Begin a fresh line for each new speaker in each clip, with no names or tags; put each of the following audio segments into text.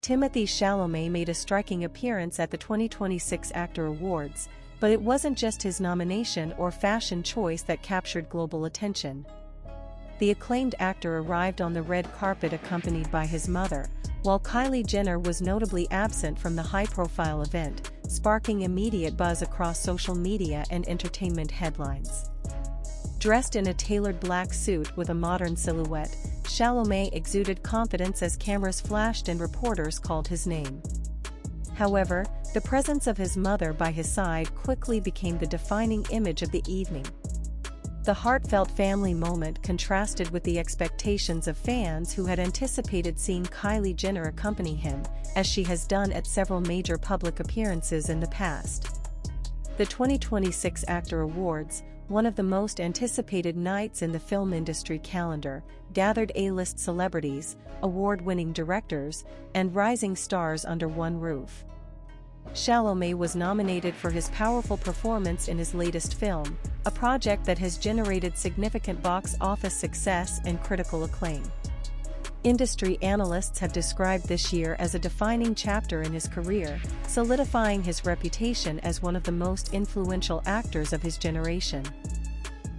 Timothée Chalamet made a striking appearance at the 2026 Actor Awards, but it wasn't just his nomination or fashion choice that captured global attention. The acclaimed actor arrived on the red carpet accompanied by his mother, while Kylie Jenner was notably absent from the high-profile event, sparking immediate buzz across social media and entertainment headlines. Dressed in a tailored black suit with a modern silhouette, Chalamet exuded confidence as cameras flashed and reporters called his name. However, the presence of his mother by his side quickly became the defining image of the evening. The heartfelt family moment contrasted with the expectations of fans who had anticipated seeing Kylie Jenner accompany him, as she has done at several major public appearances in the past. The 2026 Actor Awards, one of the most anticipated nights in the film industry calendar, gathered A-list celebrities, award-winning directors, and rising stars under one roof. Chalamet was nominated for his powerful performance in his latest film, a project that has generated significant box office success and critical acclaim. Industry analysts have described this year as a defining chapter in his career, solidifying his reputation as one of the most influential actors of his generation.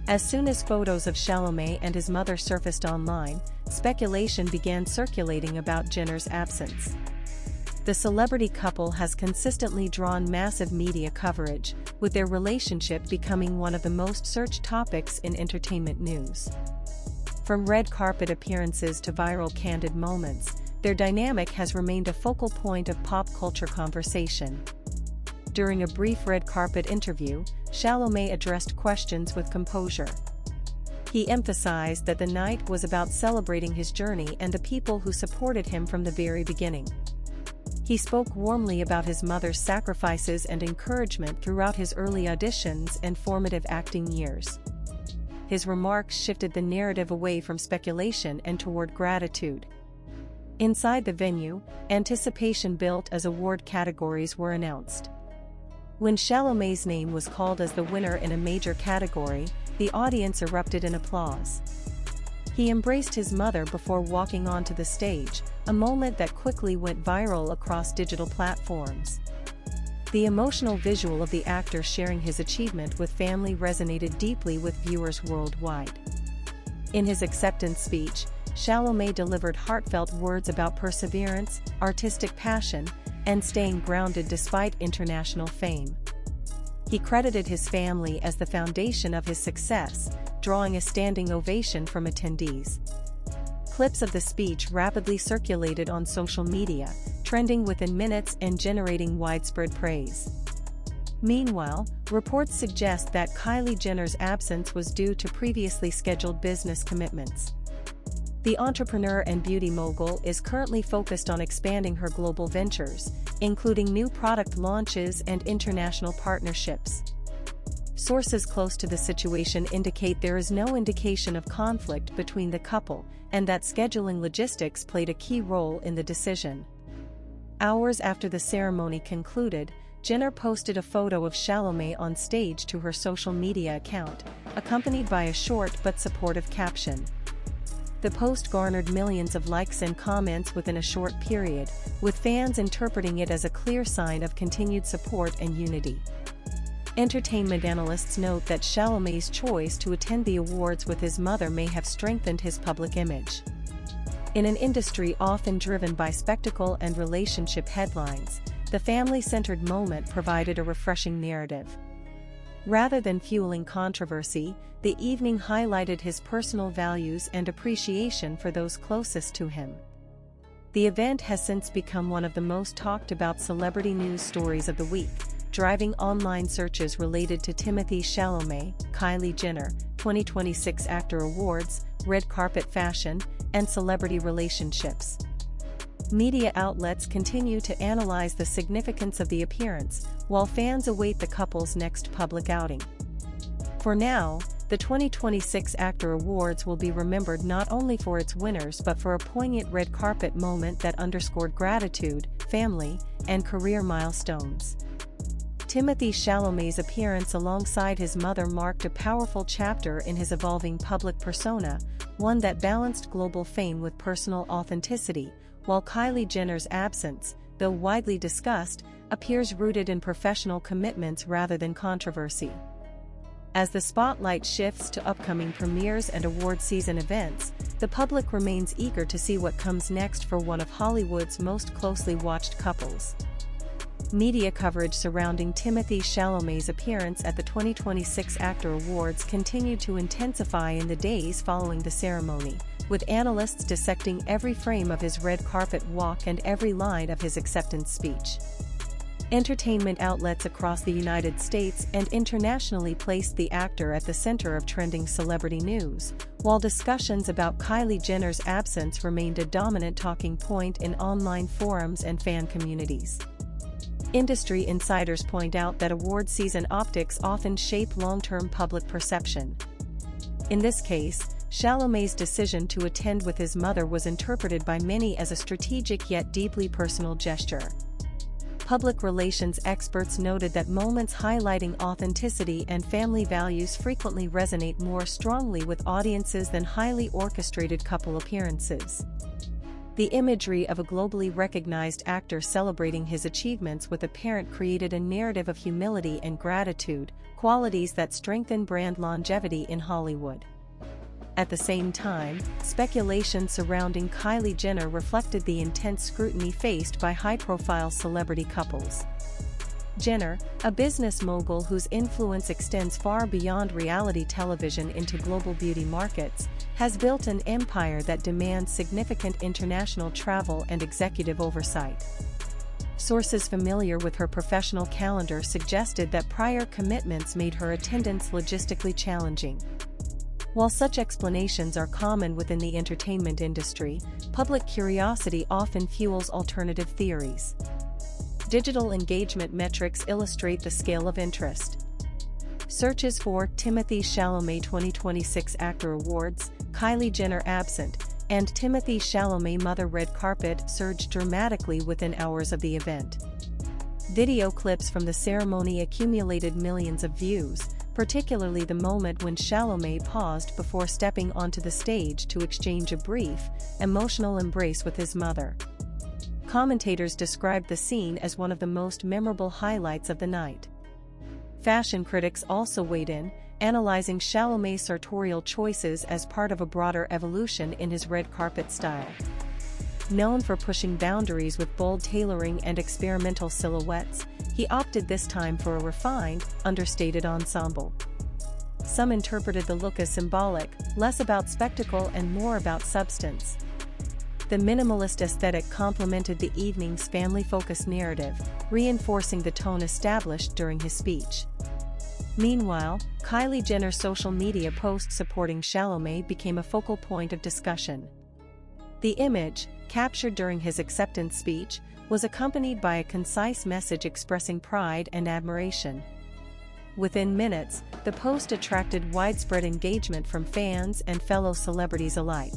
As soon as photos of Chalamet and his mother surfaced online, speculation began circulating about Jenner's absence. The celebrity couple has consistently drawn massive media coverage, with their relationship becoming one of the most searched topics in entertainment news. From red carpet appearances to viral candid moments, their dynamic has remained a focal point of pop culture conversation. During a brief red carpet interview, Chalamet addressed questions with composure. He emphasized that the night was about celebrating his journey and the people who supported him from the very beginning. He spoke warmly about his mother's sacrifices and encouragement throughout his early auditions and formative acting years. His remarks shifted the narrative away from speculation and toward gratitude. Inside the venue, anticipation built as award categories were announced. When Chalamet's name was called as the winner in a major category, the audience erupted in applause. He embraced his mother before walking onto the stage, a moment that quickly went viral across digital platforms. The emotional visual of the actor sharing his achievement with family resonated deeply with viewers worldwide. In his acceptance speech, Chalamet delivered heartfelt words about perseverance, artistic passion, and staying grounded despite international fame. He credited his family as the foundation of his success, drawing a standing ovation from attendees. Clips of the speech rapidly circulated on social media, trending within minutes and generating widespread praise. Meanwhile, reports suggest that Kylie Jenner's absence was due to previously scheduled business commitments. The entrepreneur and beauty mogul is currently focused on expanding her global ventures, including new product launches and international partnerships. Sources close to the situation indicate there is no indication of conflict between the couple, and that scheduling logistics played a key role in the decision. Hours after the ceremony concluded, Jenner posted a photo of Chalamet on stage to her social media account, accompanied by a short but supportive caption. The post garnered millions of likes and comments within a short period, with fans interpreting it as a clear sign of continued support and unity. Entertainment analysts note that Chalamet's choice to attend the awards with his mother may have strengthened his public image. In an industry often driven by spectacle and relationship headlines, the family-centered moment provided a refreshing narrative. Rather than fueling controversy, the evening highlighted his personal values and appreciation for those closest to him. The event has since become one of the most talked about celebrity news stories of the week, driving online searches related to Timothée Chalamet, Kylie Jenner, 2026 Actor Awards, red carpet fashion, and celebrity relationships. Media outlets continue to analyze the significance of the appearance, while fans await the couple's next public outing. For now, the 2026 Actor Awards will be remembered not only for its winners but for a poignant red carpet moment that underscored gratitude, family, and career milestones. Timothée Chalamet's appearance alongside his mother marked a powerful chapter in his evolving public persona, one that balanced global fame with personal authenticity, while Kylie Jenner's absence, though widely discussed, appears rooted in professional commitments rather than controversy. As the spotlight shifts to upcoming premieres and award season events, the public remains eager to see what comes next for one of Hollywood's most closely watched couples. Media coverage surrounding Timothée Chalamet's appearance at the 2026 Actor Awards continued to intensify in the days following the ceremony, with analysts dissecting every frame of his red carpet walk and every line of his acceptance speech. Entertainment outlets across the United States and internationally placed the actor at the center of trending celebrity news, while discussions about Kylie Jenner's absence remained a dominant talking point in online forums and fan communities. Industry insiders point out that award season optics often shape long-term public perception. In this case, Chalamet's decision to attend with his mother was interpreted by many as a strategic yet deeply personal gesture. Public relations experts noted that moments highlighting authenticity and family values frequently resonate more strongly with audiences than highly orchestrated couple appearances. The imagery of a globally recognized actor celebrating his achievements with a parent created a narrative of humility and gratitude, qualities that strengthen brand longevity in Hollywood. At the same time, speculation surrounding Kylie Jenner reflected the intense scrutiny faced by high-profile celebrity couples. Jenner, a business mogul whose influence extends far beyond reality television into global beauty markets, has built an empire that demands significant international travel and executive oversight. Sources familiar with her professional calendar suggested that prior commitments made her attendance logistically challenging. While such explanations are common within the entertainment industry, public curiosity often fuels alternative theories. Digital engagement metrics illustrate the scale of interest. Searches for Timothée Chalamet 2026 Actor Awards, Kylie Jenner absent, and Timothée Chalamet mother red carpet surged dramatically within hours of the event. Video clips from the ceremony accumulated millions of views, particularly the moment when Chalamet paused before stepping onto the stage to exchange a brief, emotional embrace with his mother. Commentators described the scene as one of the most memorable highlights of the night. Fashion critics also weighed in, analyzing Chalamet's sartorial choices as part of a broader evolution in his red carpet style. Known for pushing boundaries with bold tailoring and experimental silhouettes, he opted this time for a refined, understated ensemble. Some interpreted the look as symbolic, less about spectacle and more about substance. The minimalist aesthetic complemented the evening's family-focused narrative, reinforcing the tone established during his speech. Meanwhile, Kylie Jenner's social media posts supporting Chalamet became a focal point of discussion. The image, captured during his acceptance speech, was accompanied by a concise message expressing pride and admiration. Within minutes, the post attracted widespread engagement from fans and fellow celebrities alike.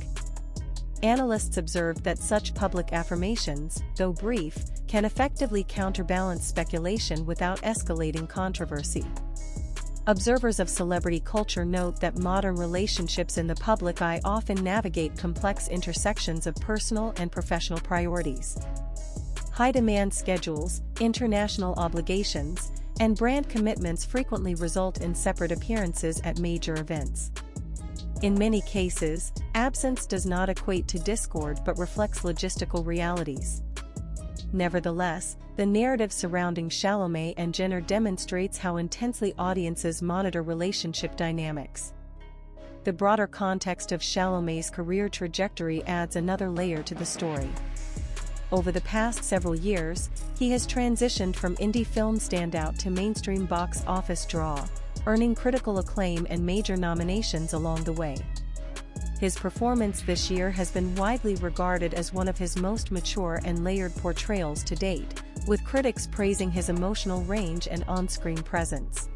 Analysts observed that such public affirmations, though brief, can effectively counterbalance speculation without escalating controversy. Observers of celebrity culture note that modern relationships in the public eye often navigate complex intersections of personal and professional priorities. High-demand schedules, international obligations, and brand commitments frequently result in separate appearances at major events. In many cases, absence does not equate to discord but reflects logistical realities. Nevertheless, the narrative surrounding Chalamet and Jenner demonstrates how intensely audiences monitor relationship dynamics. The broader context of Chalamet's career trajectory adds another layer to the story. Over the past several years, he has transitioned from indie film standout to mainstream box office draw, earning critical acclaim and major nominations along the way. His performance this year has been widely regarded as one of his most mature and layered portrayals to date, with critics praising his emotional range and on-screen presence.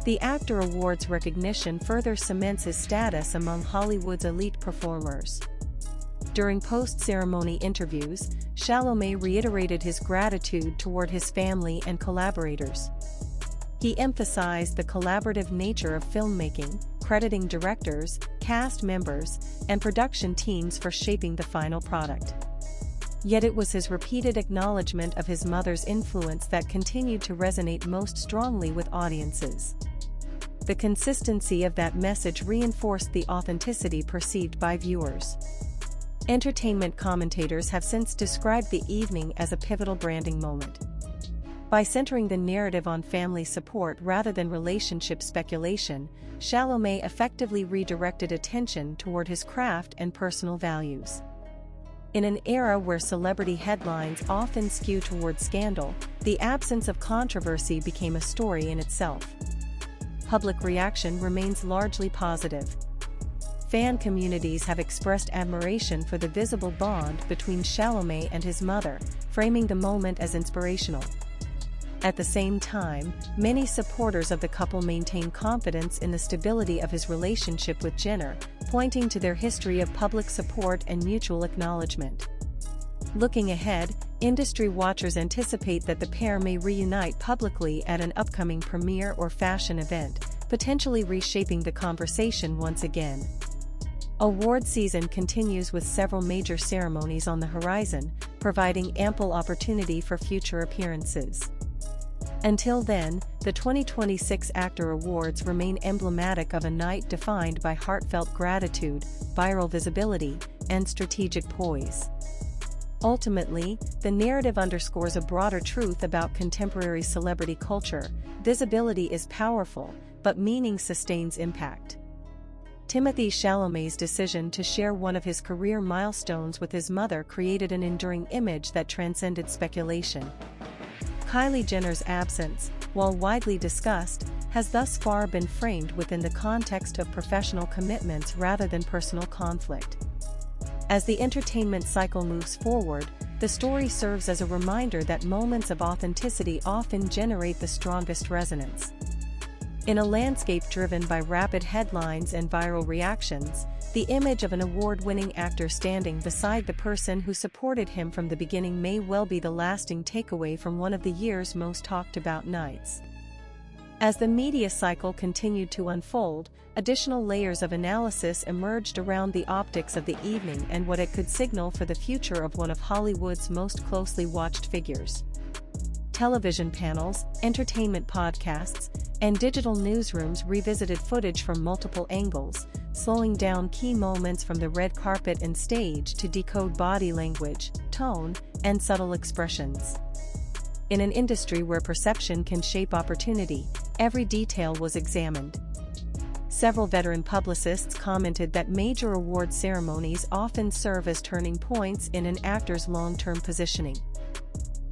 The Actor Awards recognition further cements his status among Hollywood's elite performers. During post-ceremony interviews, Chalamet reiterated his gratitude toward his family and collaborators. He emphasized the collaborative nature of filmmaking, crediting directors, cast members, and production teams for shaping the final product. Yet it was his repeated acknowledgement of his mother's influence that continued to resonate most strongly with audiences. The consistency of that message reinforced the authenticity perceived by viewers. Entertainment commentators have since described the evening as a pivotal branding moment. By centering the narrative on family support rather than relationship speculation, Chalamet effectively redirected attention toward his craft and personal values. In an era where celebrity headlines often skew toward scandal, the absence of controversy became a story in itself. Public reaction remains largely positive. Fan communities have expressed admiration for the visible bond between Chalamet and his mother, framing the moment as inspirational. At the same time, many supporters of the couple maintain confidence in the stability of his relationship with Jenner, pointing to their history of public support and mutual acknowledgement. Looking ahead, industry watchers anticipate that the pair may reunite publicly at an upcoming premiere or fashion event, potentially reshaping the conversation once again. Award season continues with several major ceremonies on the horizon, providing ample opportunity for future appearances. Until then, the 2026 Actor Awards remain emblematic of a night defined by heartfelt gratitude, viral visibility, and strategic poise. Ultimately, the narrative underscores a broader truth about contemporary celebrity culture: visibility is powerful, but meaning sustains impact. Timothée Chalamet's decision to share one of his career milestones with his mother created an enduring image that transcended speculation. Kylie Jenner's absence, while widely discussed, has thus far been framed within the context of professional commitments rather than personal conflict. As the entertainment cycle moves forward, the story serves as a reminder that moments of authenticity often generate the strongest resonance. In a landscape driven by rapid headlines and viral reactions, the image of an award-winning actor standing beside the person who supported him from the beginning may well be the lasting takeaway from one of the year's most talked-about nights. As the media cycle continued to unfold, additional layers of analysis emerged around the optics of the evening and what it could signal for the future of one of Hollywood's most closely watched figures. Television panels, entertainment podcasts, and digital newsrooms revisited footage from multiple angles, slowing down key moments from the red carpet and stage to decode body language, tone, and subtle expressions. In an industry where perception can shape opportunity, every detail was examined. Several veteran publicists commented that major award ceremonies often serve as turning points in an actor's long-term positioning.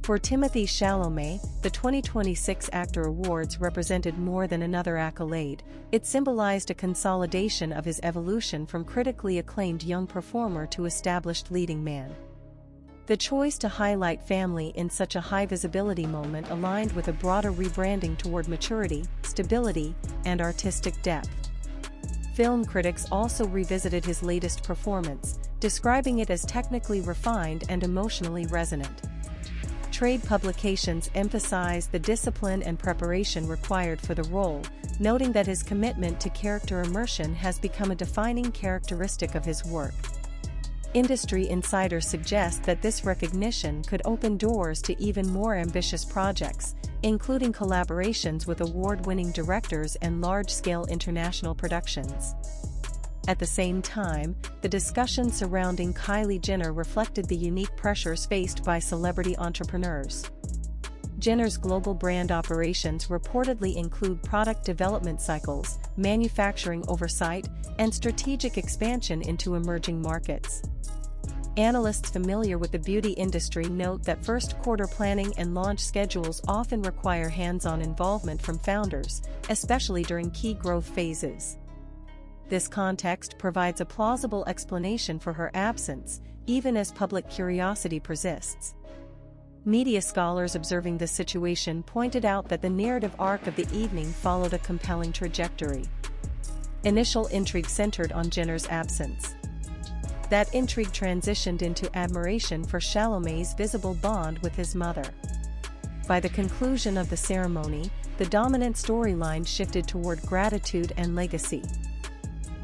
For Timothée Chalamet, the 2026 Actor Awards represented more than another accolade. It symbolized a consolidation of his evolution from critically acclaimed young performer to established leading man. The choice to highlight family in such a high-visibility moment aligned with a broader rebranding toward maturity, stability, and artistic depth. Film critics also revisited his latest performance, describing it as technically refined and emotionally resonant. Trade publications emphasized the discipline and preparation required for the role, noting that his commitment to character immersion has become a defining characteristic of his work. Industry insiders suggest that this recognition could open doors to even more ambitious projects, including collaborations with award-winning directors and large-scale international productions. At the same time, the discussion surrounding Kylie Jenner reflected the unique pressures faced by celebrity entrepreneurs. Jenner's global brand operations reportedly include product development cycles, manufacturing oversight, and strategic expansion into emerging markets. Analysts familiar with the beauty industry note that first-quarter planning and launch schedules often require hands-on involvement from founders, especially during key growth phases. This context provides a plausible explanation for her absence, even as public curiosity persists. Media scholars observing the situation pointed out that the narrative arc of the evening followed a compelling trajectory. Initial intrigue centered on Jenner's absence. That intrigue transitioned into admiration for Chalamet's visible bond with his mother. By the conclusion of the ceremony, the dominant storyline shifted toward gratitude and legacy.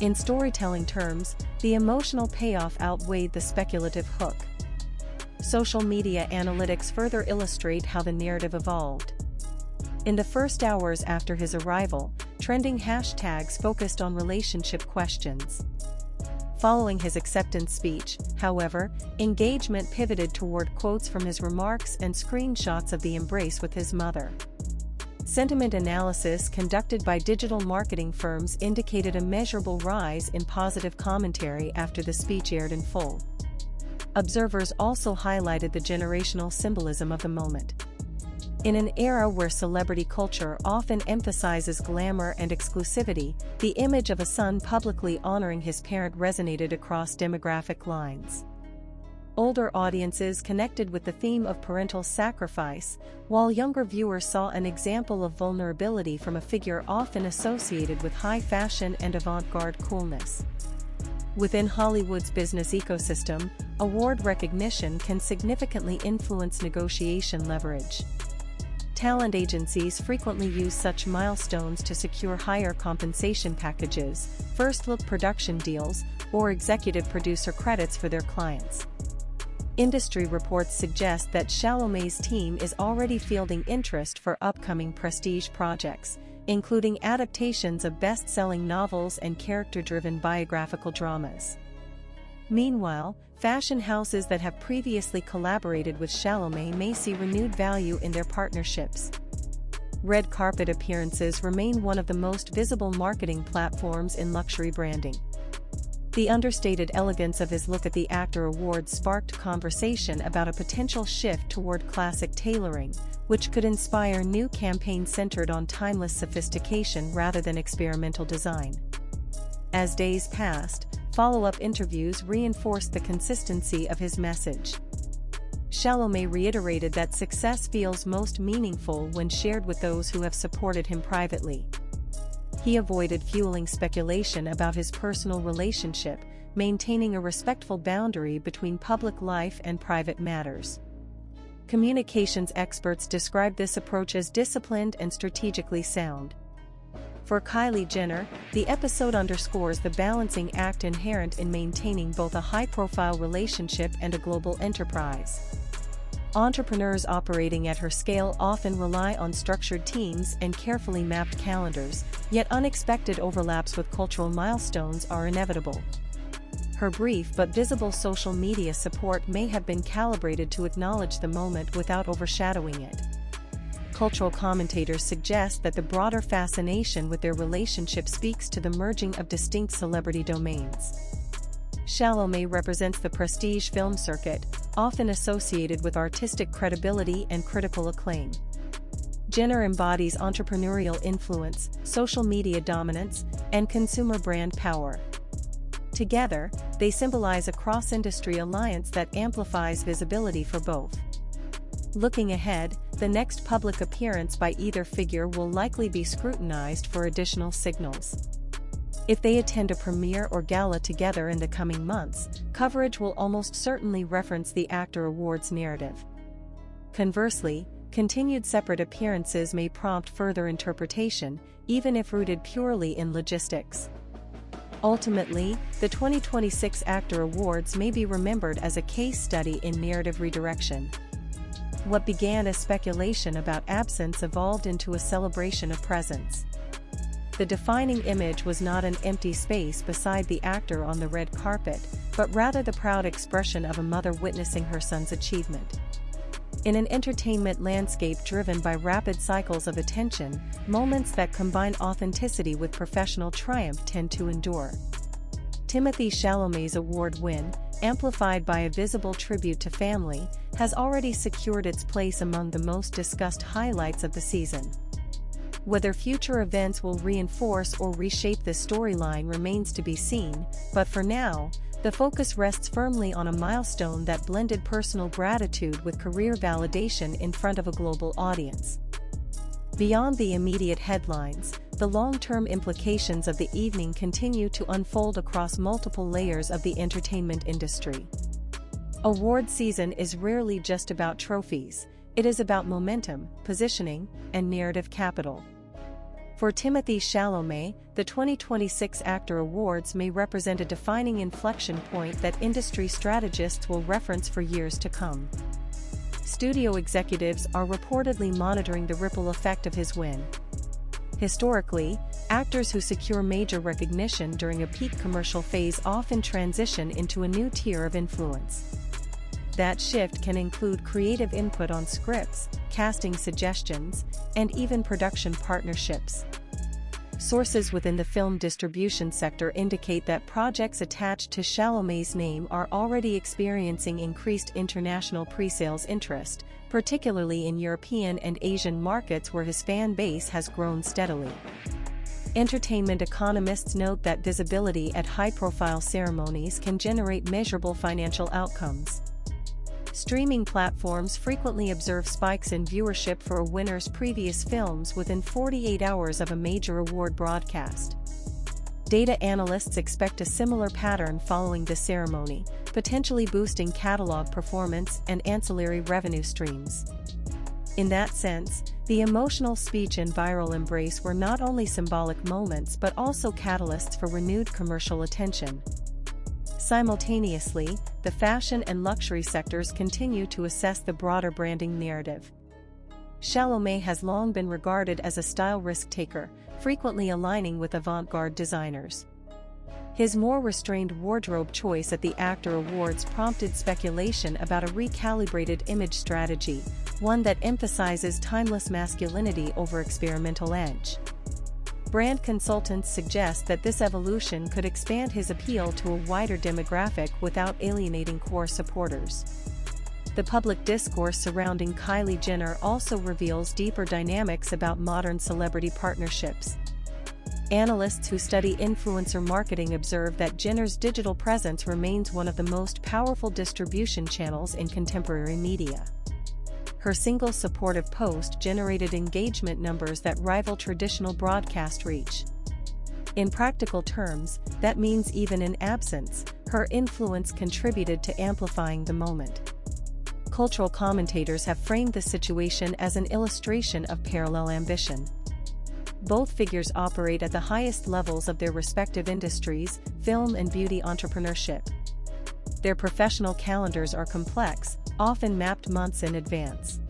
In storytelling terms, the emotional payoff outweighed the speculative hook. social media analytics further illustrate how the narrative evolved. In the first hours after his arrival, trending hashtags focused on relationship questions. Following his acceptance speech, however, engagement pivoted toward quotes from his remarks and screenshots of the embrace with his mother. Sentiment analysis conducted by digital marketing firms indicated a measurable rise in positive commentary after the speech aired in full. Observers also highlighted the generational symbolism of the moment. In an era where celebrity culture often emphasizes glamour and exclusivity, the image of a son publicly honoring his parent resonated across demographic lines. Older audiences connected with the theme of parental sacrifice, while younger viewers saw an example of vulnerability from a figure often associated with high fashion and avant-garde coolness. Within Hollywood's business ecosystem, award recognition can significantly influence negotiation leverage. Talent agencies frequently use such milestones to secure higher compensation packages, first-look production deals, or executive producer credits for their clients. Industry reports suggest that Chalamet's team is already fielding interest for upcoming prestige projects, including adaptations of best-selling novels and character-driven biographical dramas. Meanwhile, fashion houses that have previously collaborated with Chalamet may see renewed value in their partnerships. Red carpet appearances remain one of the most visible marketing platforms in luxury branding. The understated elegance of his look at the Actor Awards sparked conversation about a potential shift toward classic tailoring, which could inspire new campaigns centered on timeless sophistication rather than experimental design. As days passed, follow-up interviews reinforced the consistency of his message. Chalamet reiterated that success feels most meaningful when shared with those who have supported him privately. He avoided fueling speculation about his personal relationship, maintaining a respectful boundary between public life and private matters. Communications experts describe this approach as disciplined and strategically sound. For Kylie Jenner, the episode underscores the balancing act inherent in maintaining both a high-profile relationship and a global enterprise. Entrepreneurs operating at her scale often rely on structured teams and carefully mapped calendars, yet unexpected overlaps with cultural milestones are inevitable. Her brief but visible social media support may have been calibrated to acknowledge the moment without overshadowing it. Cultural commentators suggest that the broader fascination with their relationship speaks to the merging of distinct celebrity domains. Chalamet represents the prestige film circuit, often associated with artistic credibility and critical acclaim. Jenner embodies entrepreneurial influence, social media dominance, and consumer brand power. Together, they symbolize a cross-industry alliance that amplifies visibility for both. Looking ahead, the next public appearance by either figure will likely be scrutinized for additional signals. If they attend a premiere or gala together in the coming months, coverage will almost certainly reference the Actor Awards narrative. Conversely, continued separate appearances may prompt further interpretation, even if rooted purely in logistics. Ultimately, the 2026 Actor Awards may be remembered as a case study in narrative redirection. What began as speculation about absence evolved into a celebration of presence. The defining image was not an empty space beside the actor on the red carpet, but rather the proud expression of a mother witnessing her son's achievement. In an entertainment landscape driven by rapid cycles of attention, moments that combine authenticity with professional triumph tend to endure. Timothée Chalamet's award win, amplified by a visible tribute to family, has already secured its place among the most discussed highlights of the season. Whether future events will reinforce or reshape this storyline remains to be seen, but for now, the focus rests firmly on a milestone that blended personal gratitude with career validation in front of a global audience. Beyond the immediate headlines, the long-term implications of the evening continue to unfold across multiple layers of the entertainment industry. Award season is rarely just about trophies, it is about momentum, positioning, and narrative capital. For Timothée Chalamet, the 2026 Actor Awards may represent a defining inflection point that industry strategists will reference for years to come. Studio executives are reportedly monitoring the ripple effect of his win. Historically, actors who secure major recognition during a peak commercial phase often transition into a new tier of influence. That shift can include creative input on scripts, casting suggestions, and even production partnerships. Sources within the film distribution sector indicate that projects attached to Chalamet's name are already experiencing increased international pre-sales interest, particularly in European and Asian markets where his fan base has grown steadily. Entertainment economists note that visibility at high-profile ceremonies can generate measurable financial outcomes. Streaming platforms frequently observe spikes in viewership for a winner's previous films within 48 hours of a major award broadcast. Data analysts expect a similar pattern following the ceremony, potentially boosting catalog performance and ancillary revenue streams. In that sense, the emotional speech and viral embrace were not only symbolic moments but also catalysts for renewed commercial attention. Simultaneously, the fashion and luxury sectors continue to assess the broader branding narrative. Chalamet has long been regarded as a style risk-taker, frequently aligning with avant-garde designers. His more restrained wardrobe choice at the Actor Awards prompted speculation about a recalibrated image strategy, one that emphasizes timeless masculinity over experimental edge. Brand consultants suggest that this evolution could expand his appeal to a wider demographic without alienating core supporters. The public discourse surrounding Kylie Jenner also reveals deeper dynamics about modern celebrity partnerships. Analysts who study influencer marketing observe that Jenner's digital presence remains one of the most powerful distribution channels in contemporary media. Her single supportive post generated engagement numbers that rival traditional broadcast reach. In practical terms, that means even in absence, her influence contributed to amplifying the moment. Cultural commentators have framed the situation as an illustration of parallel ambition. Both figures operate at the highest levels of their respective industries, film and beauty entrepreneurship. Their professional calendars are complex, often mapped months in advance.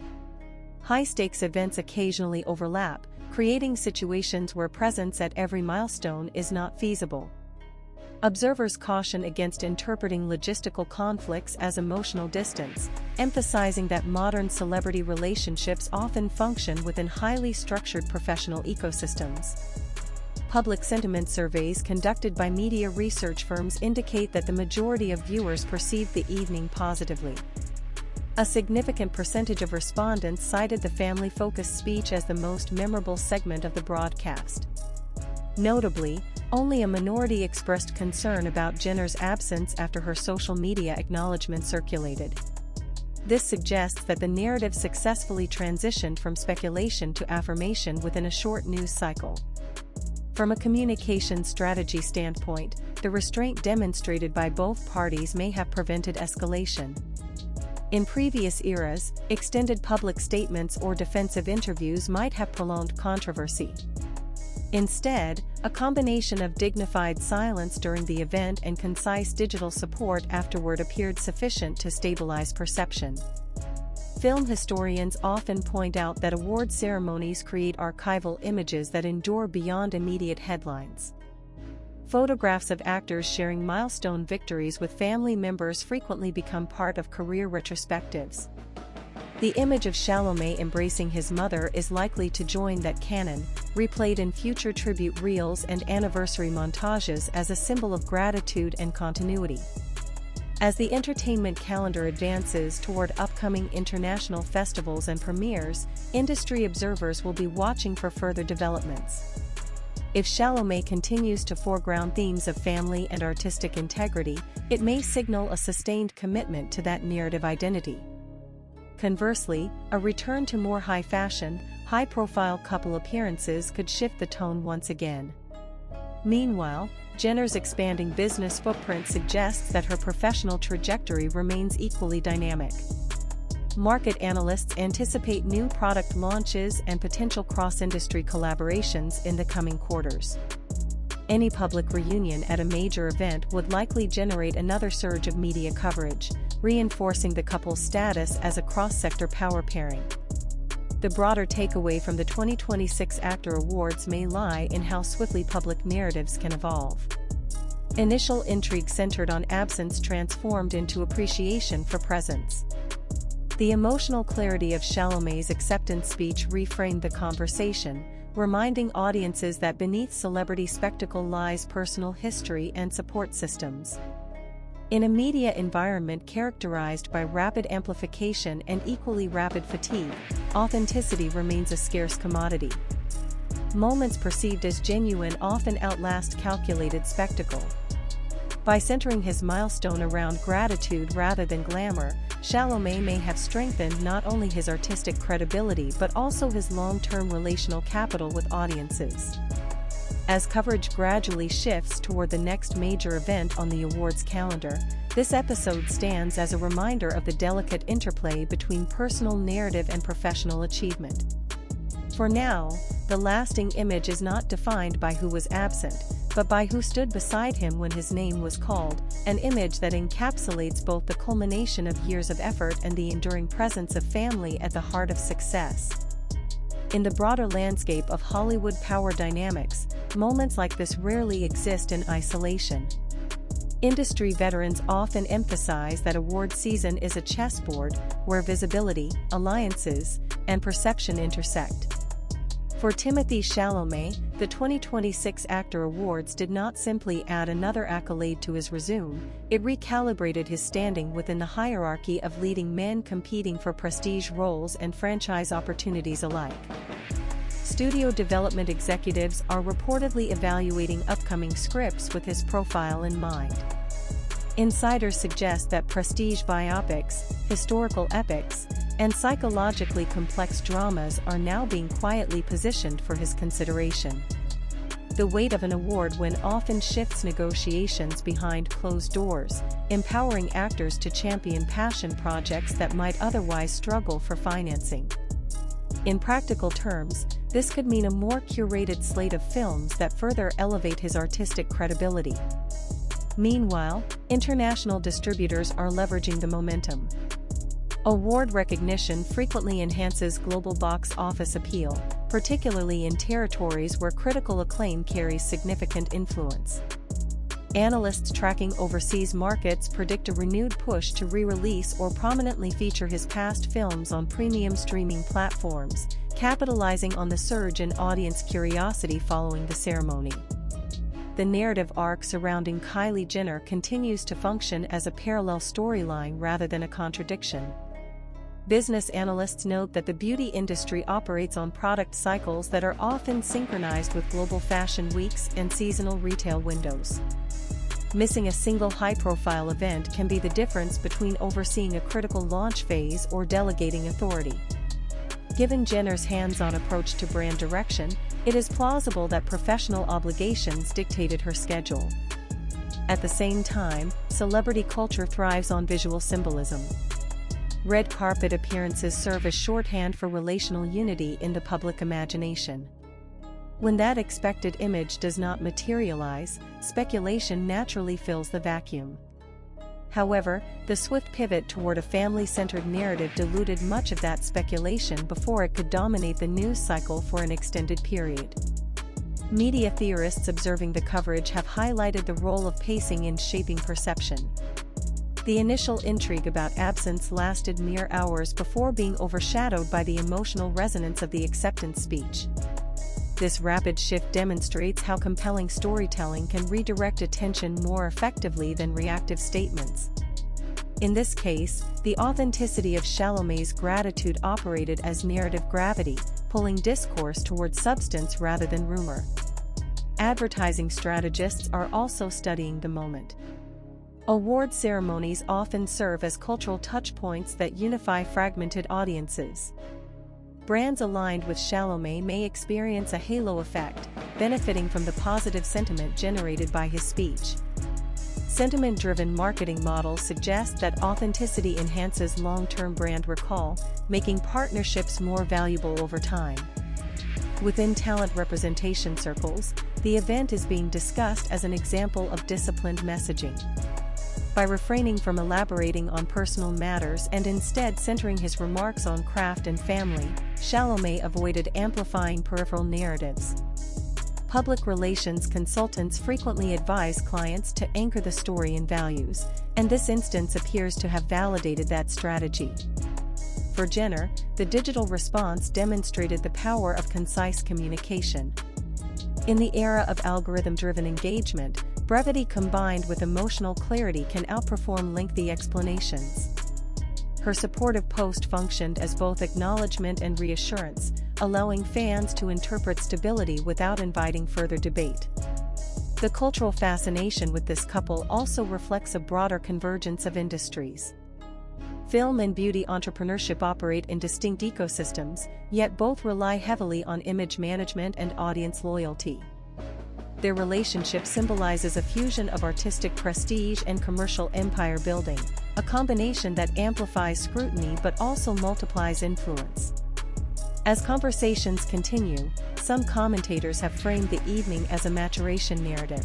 High-stakes events occasionally overlap, creating situations where presence at every milestone is not feasible. Observers caution against interpreting logistical conflicts as emotional distance, emphasizing that modern celebrity relationships often function within highly structured professional ecosystems. Public sentiment surveys conducted by media research firms indicate that the majority of viewers perceived the evening positively. A significant percentage of respondents cited the family-focused speech as the most memorable segment of the broadcast. Notably, only a minority expressed concern about Jenner's absence after her social media acknowledgement circulated. This suggests that the narrative successfully transitioned from speculation to affirmation within a short news cycle. From a communication strategy standpoint, the restraint demonstrated by both parties may have prevented escalation. In previous eras, extended public statements or defensive interviews might have prolonged controversy. Instead, a combination of dignified silence during the event and concise digital support afterward appeared sufficient to stabilize perception. Film historians often point out that award ceremonies create archival images that endure beyond immediate headlines. Photographs of actors sharing milestone victories with family members frequently become part of career retrospectives. The image of Chalamet embracing his mother is likely to join that canon, replayed in future tribute reels and anniversary montages as a symbol of gratitude and continuity. As the entertainment calendar advances toward upcoming international festivals and premieres, industry observers will be watching for further developments. If Chalamet continues to foreground themes of family and artistic integrity, it may signal a sustained commitment to that narrative identity. Conversely, a return to more high-fashion, high-profile couple appearances could shift the tone once again. Meanwhile, Jenner's expanding business footprint suggests that her professional trajectory remains equally dynamic. Market analysts anticipate new product launches and potential cross-industry collaborations in the coming quarters. Any public reunion at a major event would likely generate another surge of media coverage, reinforcing the couple's status as a cross-sector power pairing. The broader takeaway from the 2026 Actor Awards may lie in how swiftly public narratives can evolve. Initial intrigue centered on absence transformed into appreciation for presence. The emotional clarity of Chalamet's acceptance speech reframed the conversation, reminding audiences that beneath celebrity spectacle lies personal history and support systems. In a media environment characterized by rapid amplification and equally rapid fatigue, authenticity remains a scarce commodity. Moments perceived as genuine often outlast calculated spectacle. By centering his milestone around gratitude rather than glamour, Chalamet may have strengthened not only his artistic credibility but also his long-term relational capital with audiences. As coverage gradually shifts toward the next major event on the awards calendar, this episode stands as a reminder of the delicate interplay between personal narrative and professional achievement. For now, the lasting image is not defined by who was absent, but by who stood beside him when his name was called, an image that encapsulates both the culmination of years of effort and the enduring presence of family at the heart of success. In the broader landscape of Hollywood power dynamics, moments like this rarely exist in isolation. Industry veterans often emphasize that award season is a chessboard where visibility, alliances, and perception intersect. For Timothée Chalamet, the 2026 Actor Awards did not simply add another accolade to his resume, it recalibrated his standing within the hierarchy of leading men competing for prestige roles and franchise opportunities alike. Studio development executives are reportedly evaluating upcoming scripts with his profile in mind. Insiders suggest that prestige biopics, historical epics, and psychologically complex dramas are now being quietly positioned for his consideration. The weight of an award win often shifts negotiations behind closed doors, empowering actors to champion passion projects that might otherwise struggle for financing. In practical terms, this could mean a more curated slate of films that further elevate his artistic credibility. Meanwhile, international distributors are leveraging the momentum. Award recognition frequently enhances global box office appeal, particularly in territories where critical acclaim carries significant influence. Analysts tracking overseas markets predict a renewed push to re-release or prominently feature his past films on premium streaming platforms, capitalizing on the surge in audience curiosity following the ceremony. The narrative arc surrounding Kylie Jenner continues to function as a parallel storyline rather than a contradiction. Business analysts note that the beauty industry operates on product cycles that are often synchronized with global fashion weeks and seasonal retail windows. Missing a single high-profile event can be the difference between overseeing a critical launch phase or delegating authority. Given Jenner's hands-on approach to brand direction, it is plausible that professional obligations dictated her schedule. At the same time, celebrity culture thrives on visual symbolism. Red carpet appearances serve as shorthand for relational unity in the public imagination. When that expected image does not materialize, speculation naturally fills the vacuum. However, the swift pivot toward a family-centered narrative diluted much of that speculation before it could dominate the news cycle for an extended period. Media theorists observing the coverage have highlighted the role of pacing in shaping perception. The initial intrigue about absence lasted mere hours before being overshadowed by the emotional resonance of the acceptance speech. This rapid shift demonstrates how compelling storytelling can redirect attention more effectively than reactive statements. In this case, the authenticity of Chalamet's gratitude operated as narrative gravity, pulling discourse toward substance rather than rumor. Advertising strategists are also studying the moment. Award ceremonies often serve as cultural touchpoints that unify fragmented audiences. Brands aligned with Chalamet may experience a halo effect, benefiting from the positive sentiment generated by his speech. Sentiment-driven marketing models suggest that authenticity enhances long-term brand recall, making partnerships more valuable over time. Within talent representation circles, the event is being discussed as an example of disciplined messaging. By refraining from elaborating on personal matters and instead centering his remarks on craft and family, Chalamet avoided amplifying peripheral narratives. Public relations consultants frequently advise clients to anchor the story in values, and this instance appears to have validated that strategy. For Jenner, the digital response demonstrated the power of concise communication. In the era of algorithm-driven engagement, brevity combined with emotional clarity can outperform lengthy explanations. Her supportive post functioned as both acknowledgement and reassurance, allowing fans to interpret stability without inviting further debate. The cultural fascination with this couple also reflects a broader convergence of industries. Film and beauty entrepreneurship operate in distinct ecosystems, yet both rely heavily on image management and audience loyalty. Their relationship symbolizes a fusion of artistic prestige and commercial empire building, a combination that amplifies scrutiny but also multiplies influence. As conversations continue, some commentators have framed the evening as a maturation narrative.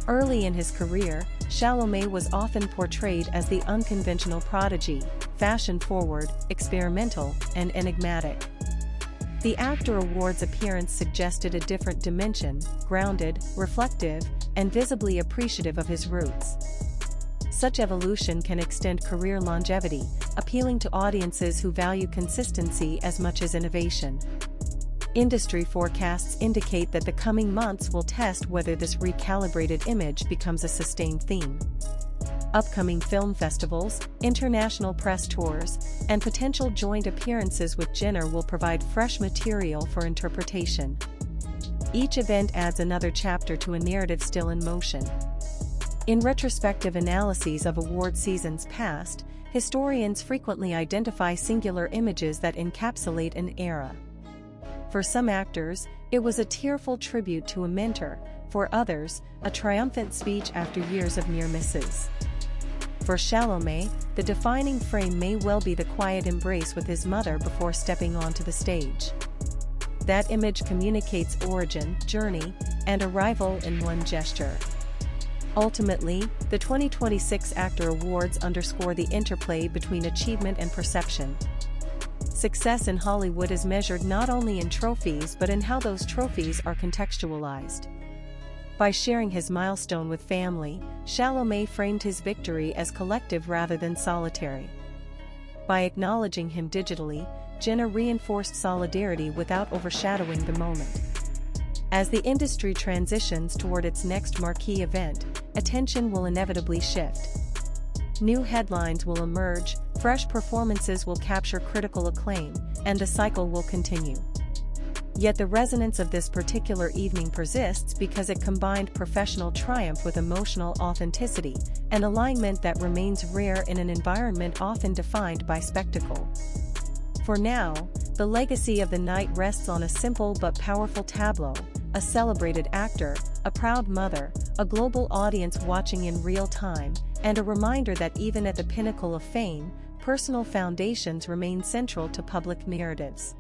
Early in his career, Chalamet was often portrayed as the unconventional prodigy, fashion-forward, experimental, and enigmatic. The Actor Awards appearance suggested a different dimension, grounded, reflective, and visibly appreciative of his roots. Such evolution can extend career longevity, appealing to audiences who value consistency as much as innovation. Industry forecasts indicate that the coming months will test whether this recalibrated image becomes a sustained theme. Upcoming film festivals, international press tours, and potential joint appearances with Jenner will provide fresh material for interpretation. Each event adds another chapter to a narrative still in motion. In retrospective analyses of award seasons past, historians frequently identify singular images that encapsulate an era. For some actors, it was a tearful tribute to a mentor; for others, a triumphant speech after years of near misses. For Chalamet, the defining frame may well be the quiet embrace with his mother before stepping onto the stage. That image communicates origin, journey, and arrival in one gesture. Ultimately, the 2026 Actor Awards underscore the interplay between achievement and perception. Success in Hollywood is measured not only in trophies but in how those trophies are contextualized. By sharing his milestone with family, Chalamet framed his victory as collective rather than solitary. By acknowledging him digitally, Jenner reinforced solidarity without overshadowing the moment. As the industry transitions toward its next marquee event, attention will inevitably shift. New headlines will emerge, fresh performances will capture critical acclaim, and the cycle will continue. Yet the resonance of this particular evening persists because it combined professional triumph with emotional authenticity, an alignment that remains rare in an environment often defined by spectacle. For now, the legacy of the night rests on a simple but powerful tableau: a celebrated actor, a proud mother, a global audience watching in real time, and a reminder that even at the pinnacle of fame, personal foundations remain central to public narratives.